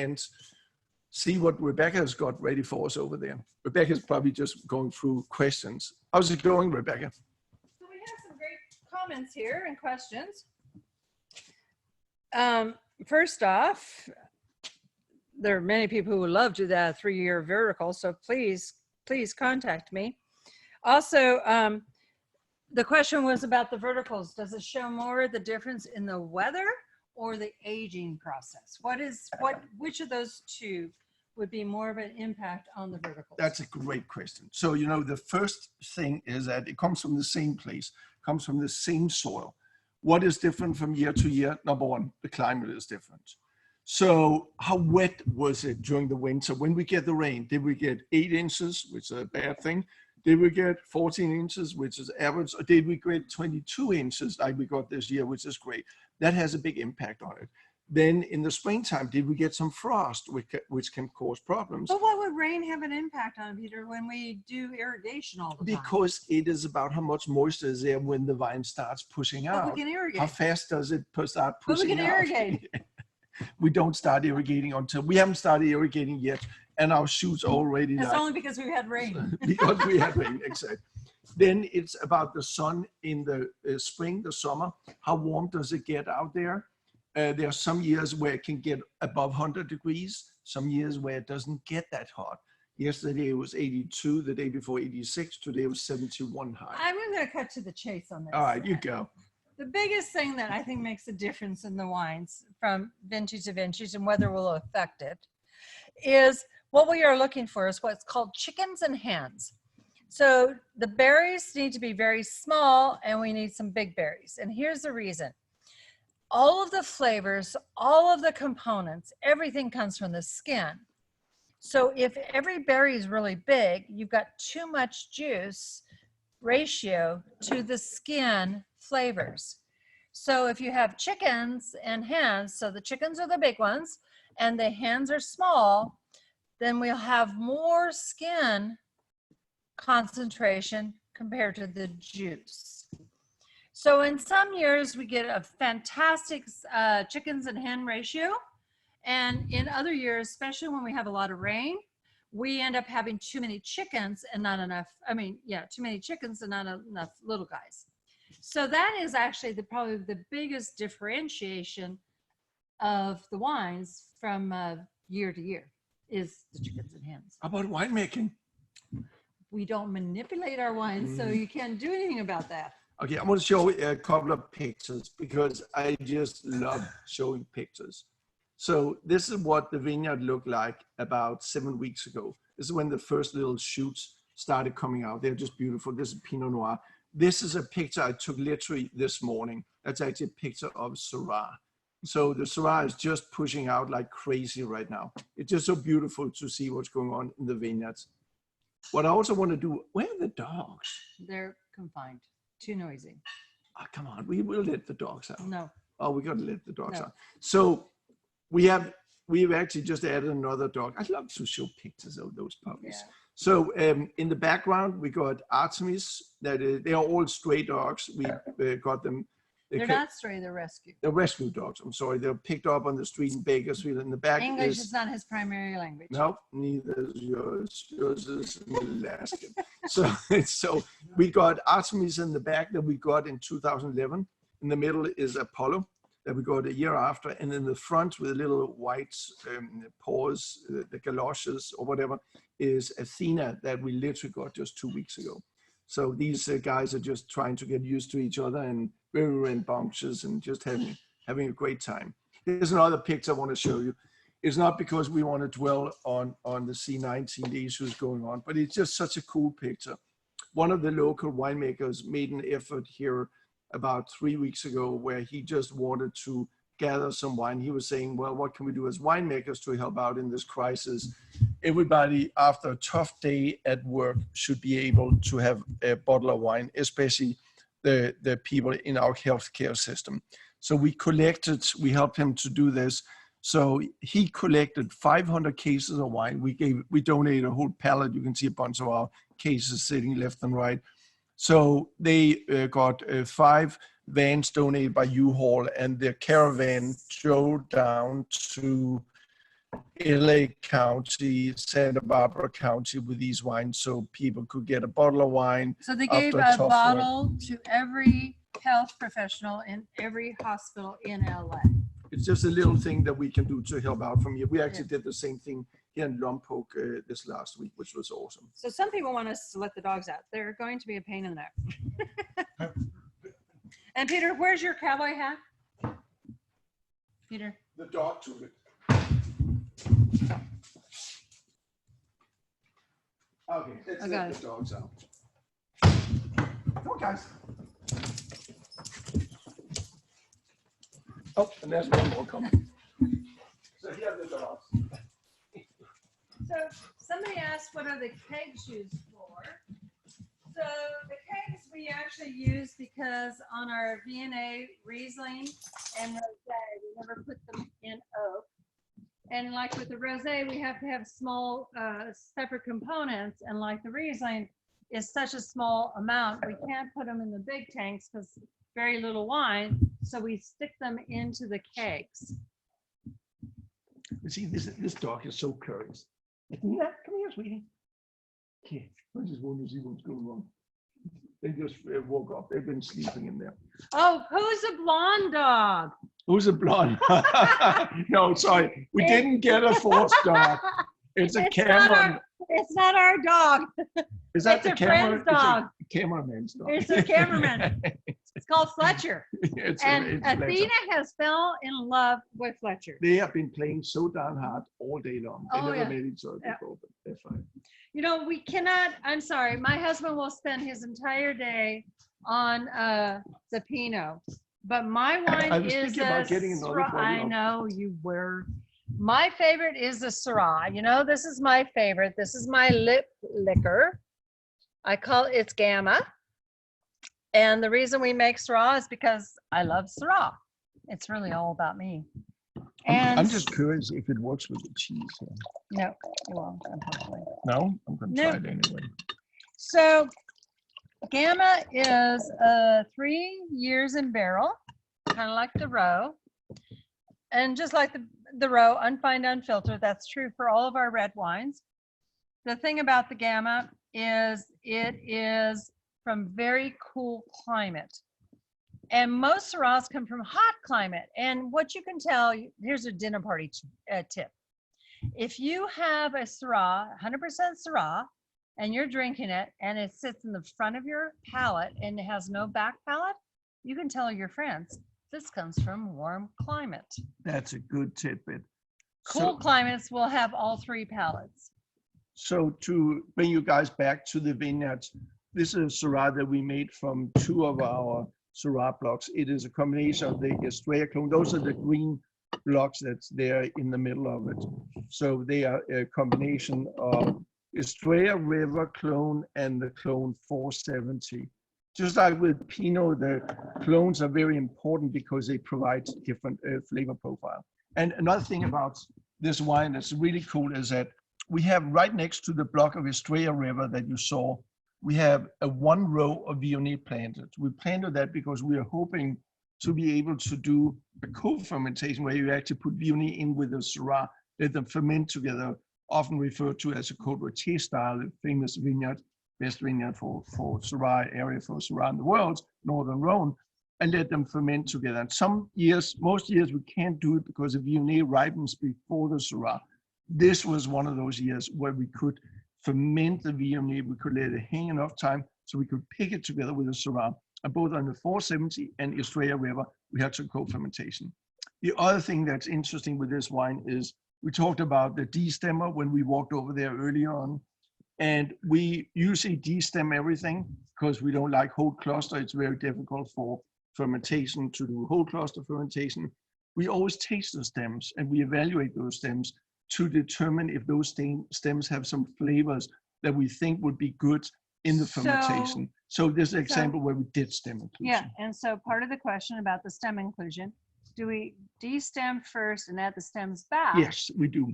and see what Rebecca has got ready for us over there. Rebecca's probably just going through questions. How's it going, Rebecca? So we have some great comments here and questions. First off, there are many people who would love to do that 3-year vertical, so please contact me. Also, the question was about the verticals. Does it show more the difference in the weather or the aging process? Which of those two would be more of an impact on the verticals? That's a great question. So, you know, the first thing is that it comes from the same place, comes from the same soil. What is different from year to year? Number one, the climate is different. So how wet was it during the winter? When we get the rain, did we get 8 inches, which is a bad thing? Did we get 14 inches, which is average? Or did we get 22 inches like we got this year, which is great? That has a big impact on it. Then in the springtime, did we get some frost, which can cause problems? But what would rain have an impact on, Peter, when we do irrigation all the time? Because it is about how much moisture is there when the vine starts pushing out. But we can irrigate. How fast does it start pushing out? But we can irrigate. We don't start irrigating until, we haven't started irrigating yet, and our shoots already. That's only because we had rain. Because we had rain, exactly. Then it's about the sun in the spring, the summer. How warm does it get out there? There are some years where it can get above 100 degrees, some years where it doesn't get that hot. Yesterday it was 82, the day before 86, today it was 71 high. I'm going to cut to the chase on this. All right, you go. The biggest thing that I think makes a difference in the wines from vintage to vintage and whether will affect it is what we are looking for is what's called chickens and hens. So the berries need to be very small and we need some big berries. And here's the reason. All of the flavors, all of the components, everything comes from the skin. So if every berry is really big, you've got too much juice ratio to the skin flavors. So if you have chickens and hens, so the chickens are the big ones and the hens are small, then we'll have more skin concentration compared to the juice. So in some years we get a fantastic chickens and hen ratio. And in other years, especially when we have a lot of rain, we end up having too many chickens and not enough, too many chickens and not enough little guys. So that is actually probably the biggest differentiation of the wines from year to year is the chickens and hens. How about winemaking? We don't manipulate our wines, so you can't do anything about that. Okay, I'm going to show a couple of pictures because I just love showing pictures. So this is what the vineyard looked like about 7 weeks ago. This is when the first little shoots started coming out. They're just beautiful. This is Pinot Noir. This is a picture I took literally this morning. That's actually a picture of Syrah. So the Syrah is just pushing out like crazy right now. It's just so beautiful to see what's going on in the vineyards. What I also want to do, where are the dogs? They're confined. Too noisy. Oh, come on, we will let the dogs out. No. Oh, we got to let the dogs out. So we've actually just added another dog. I'd love to show pictures of those puppies. Yeah. So in the background, we got Artemis. They are all stray dogs. We got them. They're not stray, they're rescue. They're rescue dogs. I'm sorry. They're picked up on the street in Bakersfield. In the back English is not his primary language. No, neither is yours. Yours is Alaskan. So we got Artemis in the back that we got in 2011. In the middle is Apollo that we got a year after. And in the front with the little white paws, the galoshes or whatever, is Athena that we literally got just 2 weeks ago. So these guys are just trying to get used to each other and very rambunctious and just having a great time. Here's another picture I want to show you. It's not because we want to dwell on the C19, the issues going on, but it's just such a cool picture. One of the local winemakers made an effort here about 3 weeks ago where he just wanted to gather some wine. He was saying, well, what can we do as winemakers to help out in this crisis? Everybody after a tough day at work should be able to have a bottle of wine, especially the people in our healthcare system. So we helped him to do this. So he collected 500 cases of wine. We donated a whole pallet. You can see a bunch of our cases sitting left and right. So they got 5 vans donated by U-Haul, and the caravan drove down to LA County, Santa Barbara County with these wines, so people could get a bottle of wine. So they gave after a tough work. bottle to every health professional in every hospital in LA. It's just a little thing that we can do to help out from here. We actually did the same thing here in Lompoc this last week, which was awesome. So some people want us to let the dogs out. They're going to be a pain in the neck. And Peter, where's your cowboy hat? Peter? The dog took it. Okay, let's let the dogs out. Come on, guys. Oh, and there's one more coming. So here are the dogs. So somebody asked, what are the kegs used for? So the kegs we actually use because on our V&A Riesling and Rosé, we never put them in oak. And like with the Rosé, we have to have small separate components. And like the Riesling is such a small amount, we can't put them in the big tanks because very little wine. So we stick them into the kegs. You see, this dog is so curious. Come here, sweetie. Okay, I just want to see what's going on. They just woke up. They've been sleeping in there. Oh, who's a blonde dog? Who's a blonde? No, sorry. We didn't get a fourth dog. It's a Cameron. It's not our dog. Is that It's a friend's dog. It's a cameraman's dog. It's a cameraman. It's called Fletcher. It's And Fletcher. Athena has fell in love with Fletcher. They have been playing so darn hard all day long. They Oh, never yeah. met each other before, but they're fine. You know, we cannot, I'm sorry, my husband will spend his entire day on the Pinot. But my I wine was is thinking about getting another Syrah. for you. I know you were. My favorite is the Syrah. You know, this is my favorite. This is my lip liquor. I call it's Gamma. And the reason we make Syrah is because I love Syrah. It's really all about me. And I'm just curious if it works with the cheese. no, it won't, unfortunately. No? I'm going to No. try it anyway. So Gamma is 3 years in barrel, kind of like the Roe. And just like the Roe, unfined, unfiltered, that's true for all of our red wines. The thing about the Gamma is it is from very cool climate. And most Syrahs come from hot climate. And what you can tell, here's a dinner party tip. If you have a Syrah, 100% Syrah, and you're drinking it and it sits in the front of your palate and it has no back palate, you can tell your friends, this comes from warm climate. That's a good tidbit. Cool climates will have all three palates. So to bring you guys back to the vineyards, this is a Syrah that we made from 2 of our Syrah blocks. It is a combination of the Estrella clone. Those are the green blocks that's there in the middle of it. So they are a combination of Estrella River clone and the clone 470. Just like with Pinot, the clones are very important because they provide different flavor profile. And another thing about this wine that's really cool is that we have right next to the block of Estrella River that you saw, we have a 1 row of Viognier planted. We planted that because we are hoping to be able to do a co-fermentation where you actually put Viognier in with the Syrah, let them ferment together, often referred to as a Côte Rôtie style, the famous vineyard, best vineyard for Syrah area for Syrah in the world, Northern Rhone, and let them ferment together. And some years, most years we can't do it because the Viognier ripens before the Syrah. This was one of those years where we could ferment the Viognier, we could let it hang enough time so we could pick it together with the Syrah. And both on the 470 and Estrella River, we had some co-fermentation. The other thing that's interesting with this wine is we talked about the destemmer when we walked over there earlier on. And we usually destem everything because we don't like whole cluster. It's very difficult for fermentation to do whole cluster fermentation. We always taste the stems and we evaluate those stems to determine if those stems have some flavors that we think would be good in the fermentation. So this is an example where we did stem inclusion. Yeah, and so part of the question about the stem inclusion, do we destem first and add the stems back? Yes, we do.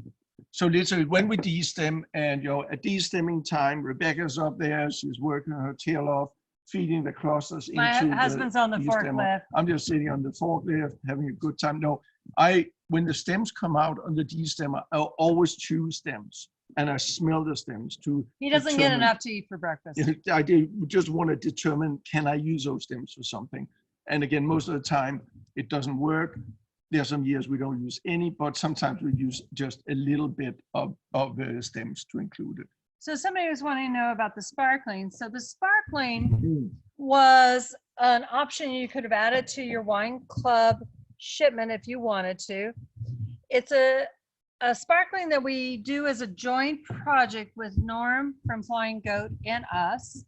So literally when we destem, and at destemming time, Rebecca's up there, she's working her tail off, feeding the clusters My into husband's on the destemmer. forklift. I'm just sitting on the forklift, having a good time. No, I when the stems come out on the D stem, I always choose stems and I smell the stems to He doesn't get enough to eat for breakfast. I just want to determine, can I use those stems for something? And again, most of the time it doesn't work. There are some years we don't use any, but sometimes we use just a little bit of stems to include it. So somebody was wanting to know about the sparkling. So the sparkling was an option you could have added to your wine club shipment if you wanted to. It's a sparkling that we do as a joint project with Norm from Flying Goat and us.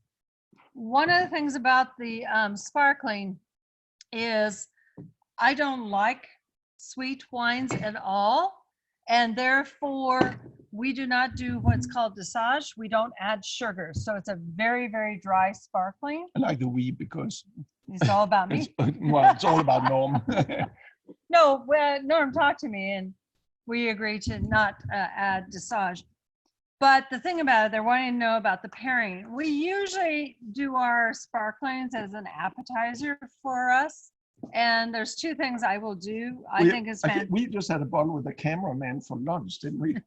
One of the things about the sparkling is I don't like sweet wines at all, and therefore we do not do what's called dosage. We don't add sugar, so it's a very, very dry sparkling. I like the we because it's all about me. It's all about Norm. No, Norm talked to me and we agreed to not add dosage. But the thing about it, they're wanting to know about the pairing. We usually do our sparklings as an appetizer for us. And there's two things I will do. I think is fantastic. We just had a bottle with a cameraman for lunch, didn't we?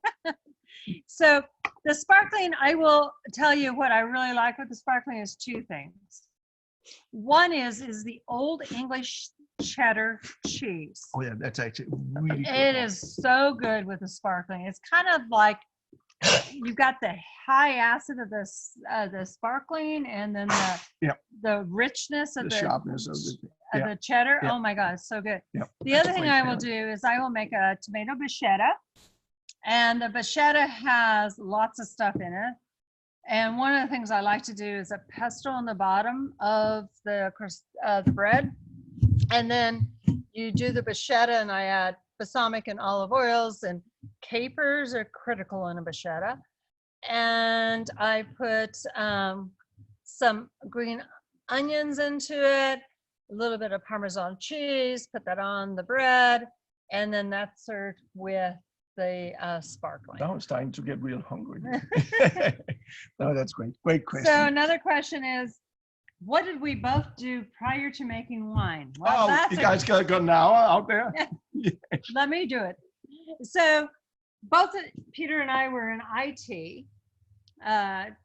So the sparkling, I will tell you what I really like with the sparkling is two things. One is the Old English cheddar cheese. Oh yeah, that's actually really good. It is so good with the sparkling. It's kind of like you've got the high acid of the sparkling, and then the richness of the sharpness of the cheddar. Oh my God, it's so good. The other thing I will do is I will make a tomato bruschetta, and the bruschetta has lots of stuff in it. And one of the things I like to do is a pesto on the bottom of the bread, and then you do the bruschetta, and I add balsamic and olive oils, and capers are critical in a bruschetta. And I put some green onions into it, a little bit of Parmesan cheese, put that on the bread, and then that's served with the sparkling. Now I'm starting to get real hungry. No, that's great. Great question. So another question is, what did we both do prior to making wine? Well, you guys got an hour out there? Let me do it. So both Peter and I were in IT,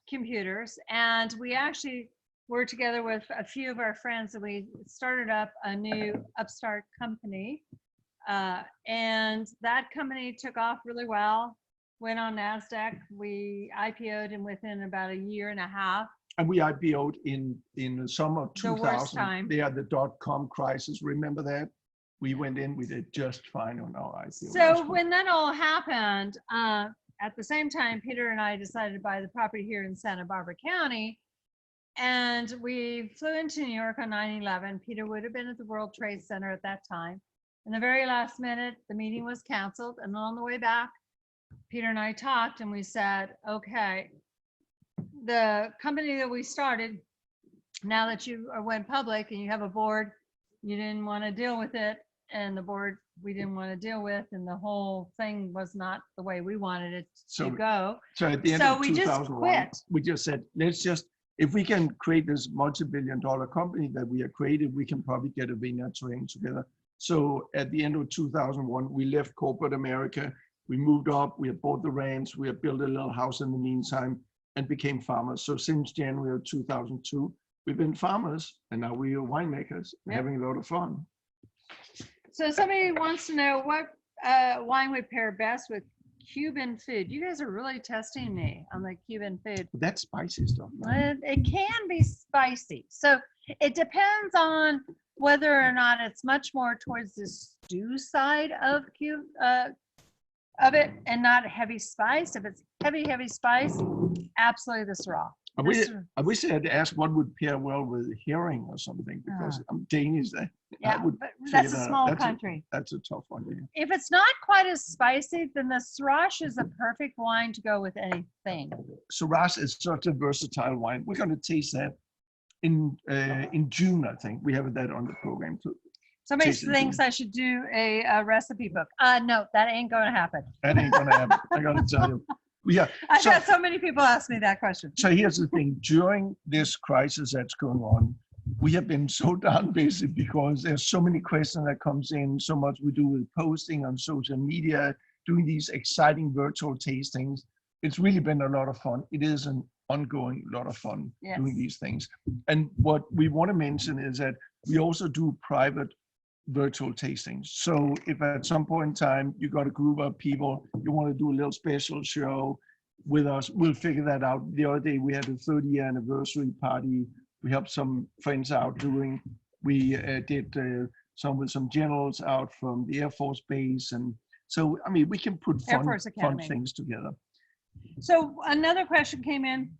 computers, and we actually were together with a few of our friends, and we started up a new upstart company. And that company took off really well, went on NASDAQ. We IPO'd and within about a year and a half. And we IPO'd in the summer of 2000. The worst time. They had the dot-com crisis. Remember that? We went in, we did just fine on our IPO. So when that all happened, at the same time, Peter and I decided to buy the property here in Santa Barbara County. And we flew into New York on 9/11. Peter would have been at the World Trade Center at that time. In the very last minute, the meeting was canceled. And on the way back, Peter and I talked and we said, okay, the company that we started, now that you went public and you have a board, you didn't want to deal with it. And the board we didn't want to deal with. And the whole thing was not the way we wanted it to go. So at the end of 2001, we just said, let's just, if we can create this multi-billion-dollar company that we have created, we can probably get a vineyard train together. So at the end of 2001, we left corporate America. We moved up, we had bought the ranch, we had built a little house in the meantime and became farmers. So since January of 2002, we've been farmers and now we are winemakers, having a lot of fun. So somebody wants to know what wine would pair best with Cuban food. You guys are really testing me on the Cuban food. That's spicy stuff. Right? It can be spicy. So it depends on whether or not it's much more towards the stew side of it and not heavy spice. If it's heavy spice, absolutely the Syrah. I wish I had asked what would pair well with herring or something, because I'm Danish. Yeah, but that's a small country. That's a tough one. Yeah. If it's not quite as spicy, then the Syrah is a perfect wine to go with anything. Syrah is such a versatile wine. We're going to taste that in June, I think. We have that on the program too. Somebody thinks I should do a recipe book. No, that ain't going to happen. That ain't going to happen. I got to tell you. Yeah. I've had so many people ask me that question. So here's the thing. During this crisis that's going on, we have been so darn busy because there's so many questions that comes in, so much we do with posting on social media, doing these exciting virtual tastings. It's really been a lot of fun. It is an ongoing lot of fun doing these things. And what we want to mention is that we also do private virtual tastings. So if at some point in time you got a group of people, you want to do a little special show with us, we'll figure that out. The other day we had a 30-year anniversary party. We helped some friends out doing. We did some with some generals out from the Air Force Base, and so I mean we can put fun things together. So another question came in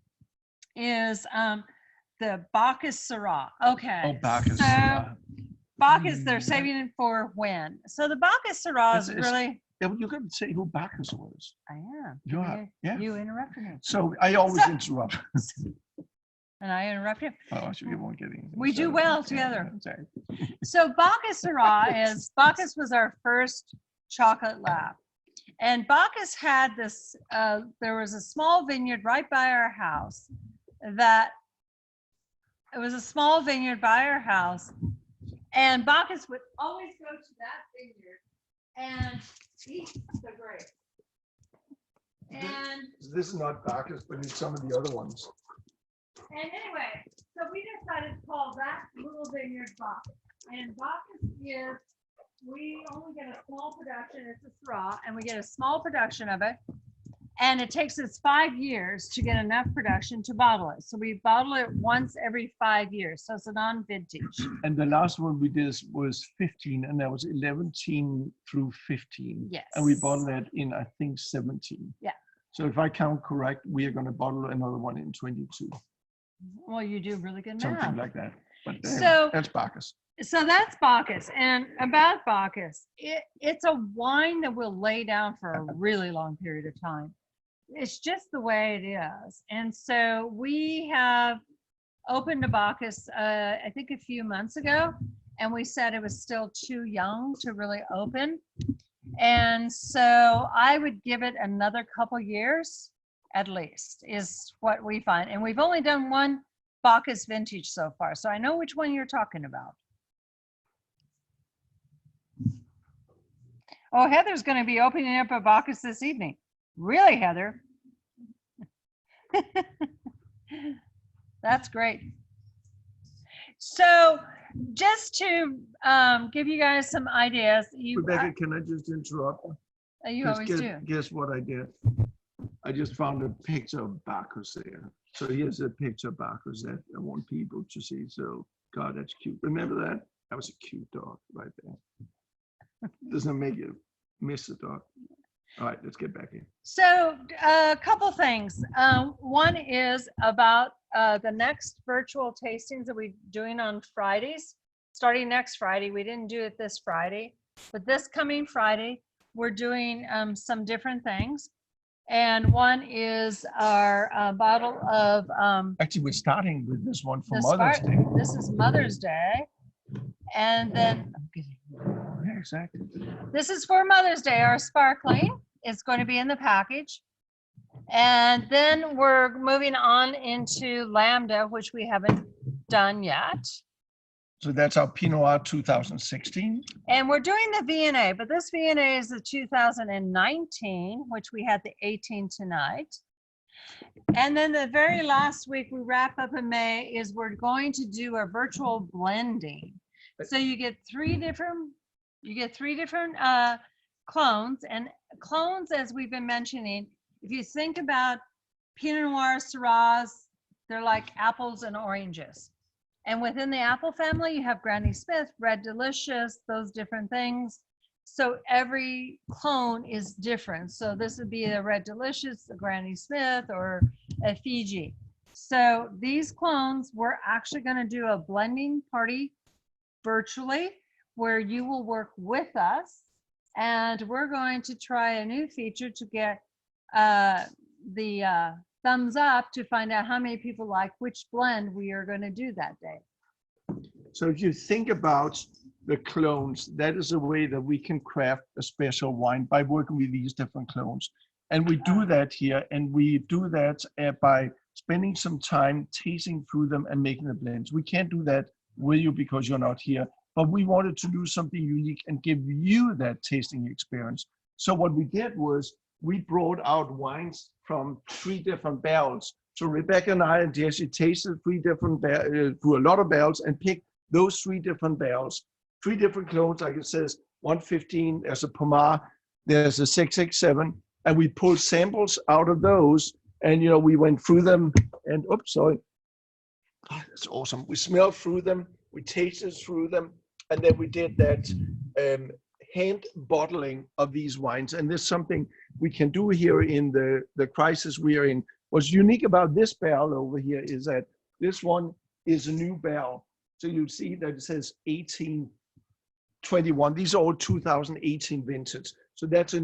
is the Bacchus Syrah. Okay. Oh, Bacchus. So Bacchus, they're saving it for when? So the Bacchus Syrah is really. You got to say who Bacchus was. I am. You interrupted me. So I always interrupt. And I interrupt him. Oh, you won't get anything. We do well together. So Bacchus Syrah Bacchus was our first chocolate lab. And Bacchus had this, there was a small vineyard right by our house and Bacchus would always go to that vineyard and eat the grapes. And this is not Bacchus, but it's some of the other ones. And anyway, so we decided to call that little vineyard Bacchus. And Bacchus is, we only get a small production, it's a Syrah, and we get a small production of it. And it takes us 5 years to get enough production to bottle it. So we bottle it once every 5 years. So it's a non-vintage. And the last one we did was 15, and that was 11 through 15. Yes. And we bottled that in, I think, 17. Yeah. So if I count correct, we are going to bottle another one in 22. Well, you do really good math. Something like that. But that's Bacchus. So that's Bacchus. And about Bacchus, it's a wine that will lay down for a really long period of time. It's just the way it is. And so we have opened a Bacchus, I think a few months ago, and we said it was still too young to really open. And so I would give it another couple years at least, is what we find. And we've only done one Bacchus vintage so far, so I know which one you're talking about. Oh, Heather's going to be opening up a Bacchus this evening. Really, Heather? That's great. So just to give you guys some ideas. Rebecca, can I just interrupt? You always do. Guess what I did? I just found a picture of Bacchus there. So here's a picture of Bacchus that I want people to see. So, God, that's cute. Remember that? That was a cute dog right there. Doesn't make you miss the dog. All right, let's get back in. So a couple things. One is about the next virtual tastings that we're doing on Fridays. Starting next Friday, we didn't do it this Friday, but this coming Friday, we're doing some different things. And one is our bottle of... Actually, we're starting with this one for Mother's Day. This is Mother's Day. And then... Yeah, exactly. This is for Mother's Day, our sparkling. It's going to be in the package. And then we're moving on into Lambda, which we haven't done yet. So that's our Pinot Noir 2016. And we're doing the V&A, but this V&A is the 2019, which we had the 18 tonight. And then the very last week we wrap up in May is we're going to do a virtual blending. So you get three different clones, and clones, as we've been mentioning, if you think about Pinot Noir, Syrahs, they're like apples and oranges. And within the apple family, you have Granny Smith, Red Delicious, those different things. So every clone is different. So this would be a Red Delicious, a Granny Smith, or a Fiji. So these clones, we're actually going to do a blending party virtually where you will work with us. And we're going to try a new feature to get the thumbs up to find out how many people like which blend we are going to do that day. So if you think about the clones, that is a way that we can craft a special wine by working with these different clones. And we do that here, and we do that by spending some time tasting through them and making the blends. We can't do that with you because you're not here. But we wanted to do something unique and give you that tasting experience. So what we did was we brought out wines from 3 different barrels. So Rebecca and I and Jesse tasted 3 different through a lot of barrels and picked those 3 different barrels, 3 different clones. Like it says, 115. There's a Pomar, there's a 667, and we pulled samples out of those. And we went through them. And oops, sorry. Oh, that's awesome. We smelled through them, we tasted through them, and then we did that hand bottling of these wines. And there's something we can do here in the crisis we are in. What's unique about this barrel over here is that this one is a new barrel. So you see that it says 1821. These are all 2018 vintage. So that's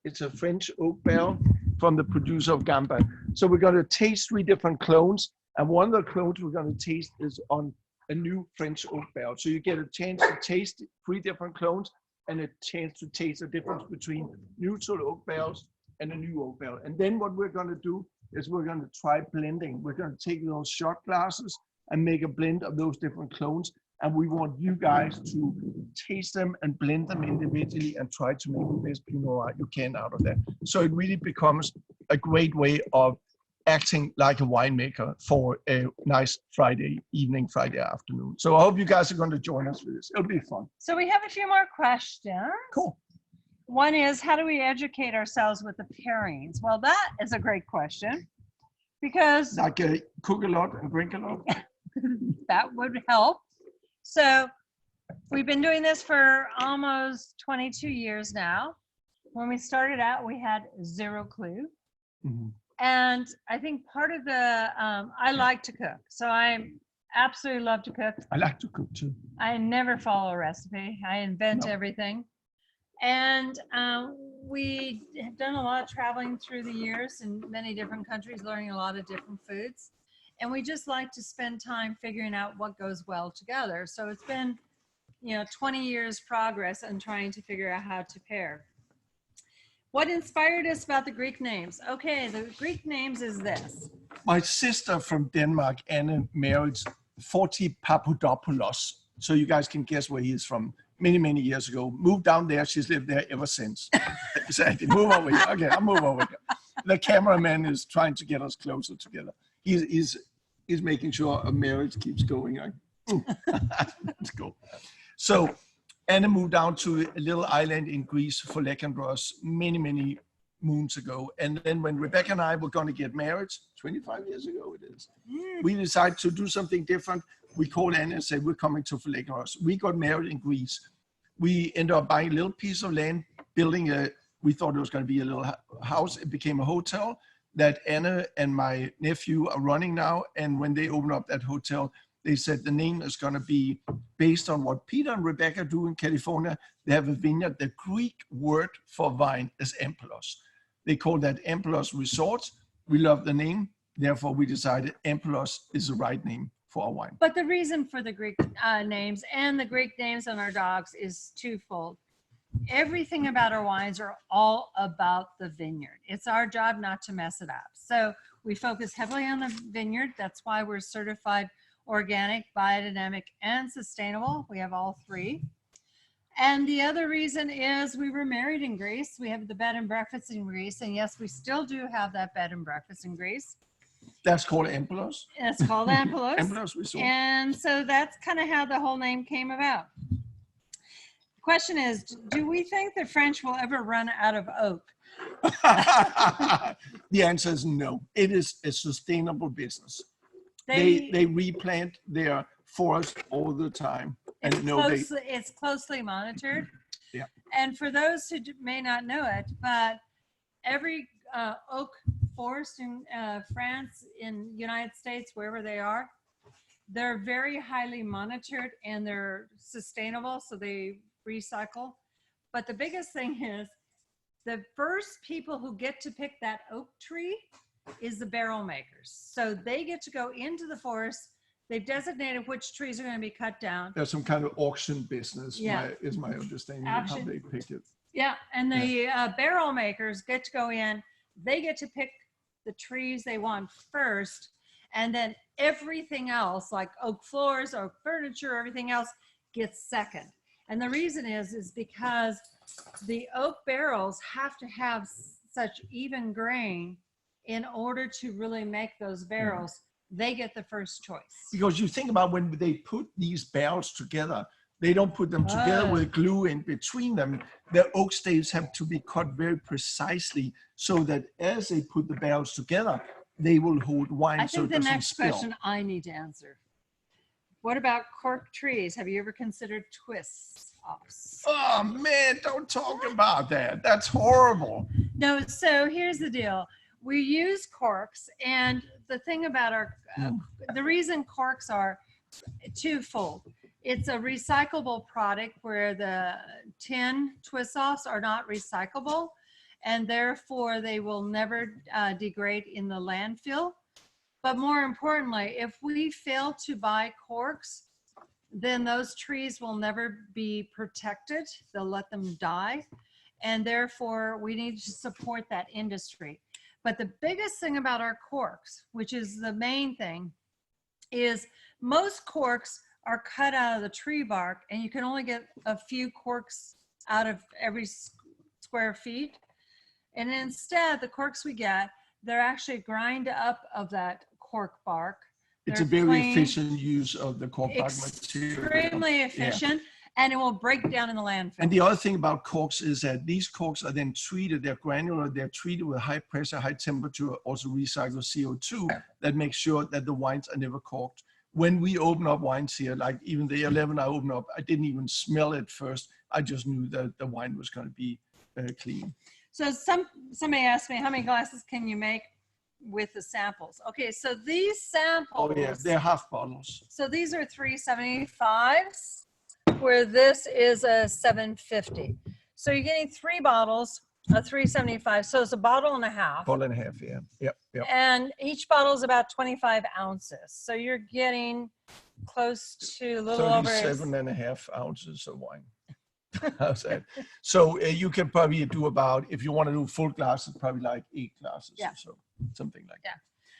it's a French oak barrel from the producer of Gamba. So we're going to taste 3 different clones. And one of the clones we're going to taste is on a new French oak barrel. So you get a chance to taste 3 different clones and a chance to taste the difference between neutral oak barrels and a new oak barrel. And then what we're going to do is we're going to try blending. We're going to take those shot glasses and make a blend of those different clones. And we want you guys to taste them and blend them individually and try to make the best Pinot Noir you can out of that. So it really becomes a great way of acting like a winemaker for a nice Friday evening, Friday afternoon. So I hope you guys are going to join us for this. It'll be fun. So we have a few more questions. Cool. One is, how do we educate ourselves with the pairings? Well, that is a great question because Like cook a lot and drink a lot. that would help. So we've been doing this for almost 22 years now. When we started out, we had 0 clue. Mm-hmm. And I think part of I like to cook. So I absolutely love to cook. I like to cook too. I never follow a recipe. I invent everything. And we have done a lot of traveling through the years in many different countries, learning a lot of different foods. And we just like to spend time figuring out what goes well together. So it's been, 20 years progress in trying to figure out how to pair. What inspired us about the Greek names? Okay, the Greek names is this. My sister from Denmark, Anna, married 40 Papadopoulos. So you guys can guess where he is from. Many, many years ago. Moved down there. She's lived there ever since. Exactly. Move over here. Okay, I'll move over here. The cameraman is trying to get us closer together. He's making sure a marriage keeps going. Let's go. So Anna moved down to a little island in Greece for Lekandros many, many moons ago. And then when Rebecca and I were going to get married, 25 years ago it is, we decided to do something different. We called Anna and said, we're coming to Lekandros. We got married in Greece. We ended up buying a little piece of land, building we thought it was going to be a little house. It became a hotel that Anna and my nephew are running now. And when they opened up that hotel, they said the name is going to be based on what Peter and Rebecca do in California. They have a vineyard. The Greek word for wine is Ampelos. They call that Ampelos Resort. We love the name. Therefore, we decided Ampelos is the right name for our wine. But the reason for the Greek names and the Greek names on our dogs is twofold. Everything about our wines are all about the vineyard. It's our job not to mess it up. So we focus heavily on the vineyard. That's why we're certified organic, biodynamic, and sustainable. We have all 3. And the other reason is we were married in Greece. We have the bed and breakfast in Greece. And yes, we still do have that bed and breakfast in Greece. That's called Ampelos? It's called Ampelos. Ampelos Resort. And so that's kind of how the whole name came about. The question is, do we think the French will ever run out of oak? The answer is no. It is a sustainable business. They replant their forest all the time. And it's closely monitored. Yeah. And for those who may not know it, but every oak forest in France, in United States, wherever they are, they're very highly monitored and they're sustainable, so they recycle. But the biggest thing is the first people who get to pick that oak tree is the barrel makers. So they get to go into the forest. They've designated which trees are going to be cut down. There's some kind of auction business, Yeah. is my understanding of how they pick it. Yeah, and the barrel makers get to go in. They get to pick the trees they want first. And then everything else, like oak floors, oak furniture, everything else gets second. And the reason is because the oak barrels have to have such even grain in order to really make those barrels. They get the first choice. Because you think about when they put these barrels together, they don't put them together with glue in between them. The oak staves have to be cut very precisely so that as they put the barrels together, they will hold wine. I think so the it next spill. question I need to answer. What about cork trees? Have you ever considered twists offs? Oh man, don't talk about that. That's horrible. No, so here's the deal. We use corks, and the thing about our, the reason corks are twofold. It's a recyclable product where the tin twist offs are not recyclable, and therefore they will never degrade in the landfill. But more importantly, if we fail to buy corks, then those trees will never be protected. They'll let them die. And therefore, we need to support that industry. But the biggest thing about our corks, which is the main thing, is most corks are cut out of the tree bark, and you can only get a few corks out of every square feet. And instead, the corks we get, they're actually grind up of that cork bark. It's a very efficient use of the cork bark material. Extremely efficient, and it will break down in the landfill. And the other thing about corks is that these corks are then treated, they're granular, they're treated with high pressure, high temperature, also recycle CO2 that makes sure that the wines are never corked. When we open up wines here, like even the 11 I opened up, I didn't even smell it first. I just knew that the wine was going to be clean. So somebody asked me, how many glasses can you make with the samples? Okay, so these samples. Oh yeah, they're half bottles. So these are 375s, where this is a 750. So you're getting 3 bottles of 375. So it's a bottle and a half. Bottle and a half, yeah. Yep. And each bottle is about 25 ounces. So you're getting close to a little over 37.5 ounces of wine. How's that? So you can probably do about, if you want to do full glasses, probably like 8 glasses or so, something like that.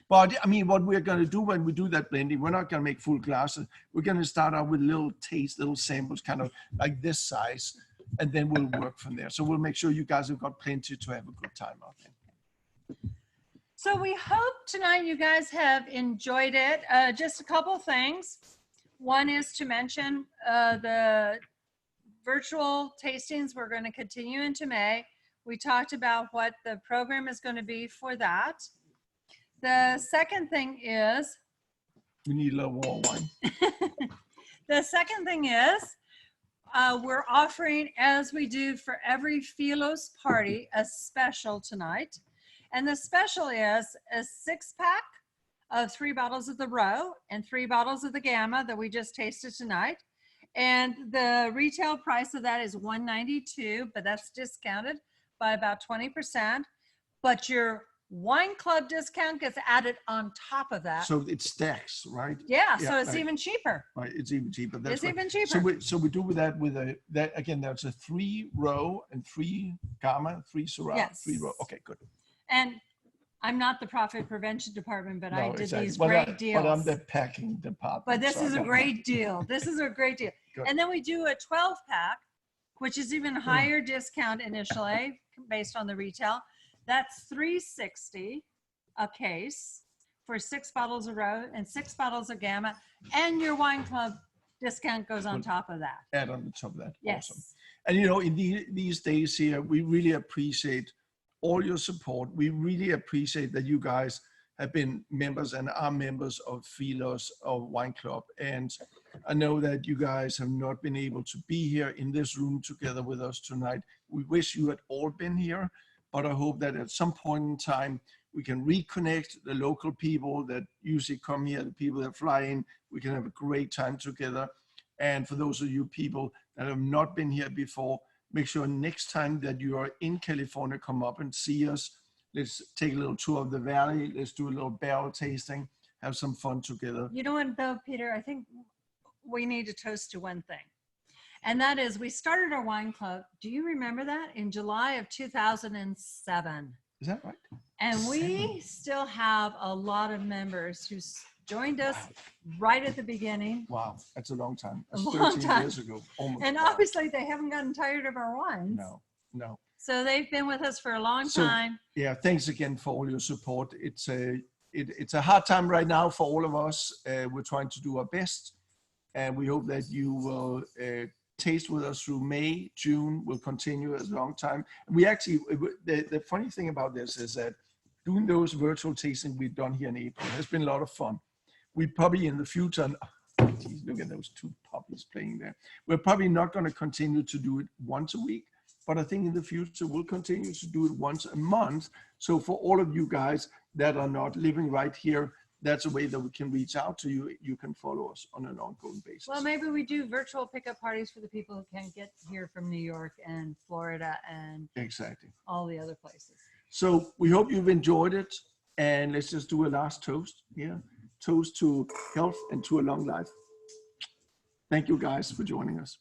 But I mean, what we're going to do when we do that blending, we're not going to make full glasses. We're going to start out with little taste, little samples, kind of like this size, and then we'll work from there. So we'll make sure you guys have got plenty to have a good time out there. So we hope tonight you guys have enjoyed it. Just a couple things. One is to mention the virtual tastings we're going to continue into May. We talked about what the program is going to be for that. The second thing is, we need a little more wine. the second thing is, we're offering, as we do for every Philos party, a special tonight. And the special is a 6-pack of 3 bottles of the Roe and 3 bottles of the Gamma that we just tasted tonight. And the retail price of that is $192, but that's discounted by about 20%. But your wine club discount gets added on top of that. So it stacks, right? Yeah, so it's even cheaper. Right, it's even cheaper. That's it's even cheaper. So we do with that that again. That's a 3 Roe and 3 Gamma, 3 Syrah, 3 Roe. Okay, good. And I'm not the profit prevention department, but I did these but great deals. But I'm the packing department. But this is a great deal. This is a great deal. Good. And then we do a 12-pack, which is even higher discount initially based on the retail. That's $360 a case for 6 bottles of Roe and 6 bottles of Gamma, and your wine club discount goes on top of that. Add on the top of that. Yes. Awesome. And you know, in these days here, we really appreciate all your support. We really appreciate that you guys have been members and are members of Philos of Wine Club. And I know that you guys have not been able to be here in this room together with us tonight. We wish you had all been here, but I hope that at some point in time, we can reconnect the local people that usually come here, the people that fly in. We can have a great time together. And for those of you people that have not been here before, make sure next time that you are in California, come up and see us. Let's take a little tour of the valley. Let's do a little barrel tasting, have some fun together. You know what, though, Peter? I think we need to toast to one thing. And that is, we started our wine club. Do you remember that? In July of 2007. Is that right? And we still have a lot of members who joined us right at the beginning. Wow, that's a long time. A That's long 13 time. years ago. Almost. And obviously they haven't gotten tired of our wines. No. So they've been with us for a long So, time. yeah, thanks again for all your support. It's a hard time right now for all of us. We're trying to do our best, and we hope that you will taste with us through May, June. Will continue as a long time. And we actually, the funny thing about this is that doing those virtual tasting we've done here in April has been a lot of fun. We probably in the future, geez, look at those two puppies playing there. We're probably not going to continue to do it once a week, but I think in the future we'll continue to do it once a month. So for all of you guys that are not living right here, that's a way that we can reach out to you. You can follow us on an ongoing basis. Well, maybe we do virtual pickup parties for the people who can't get here from New York and Florida and Exactly. all the other places. So we hope you've enjoyed it. And let's just do a last toast here. Toast to health and to a long life. Thank you guys for joining us.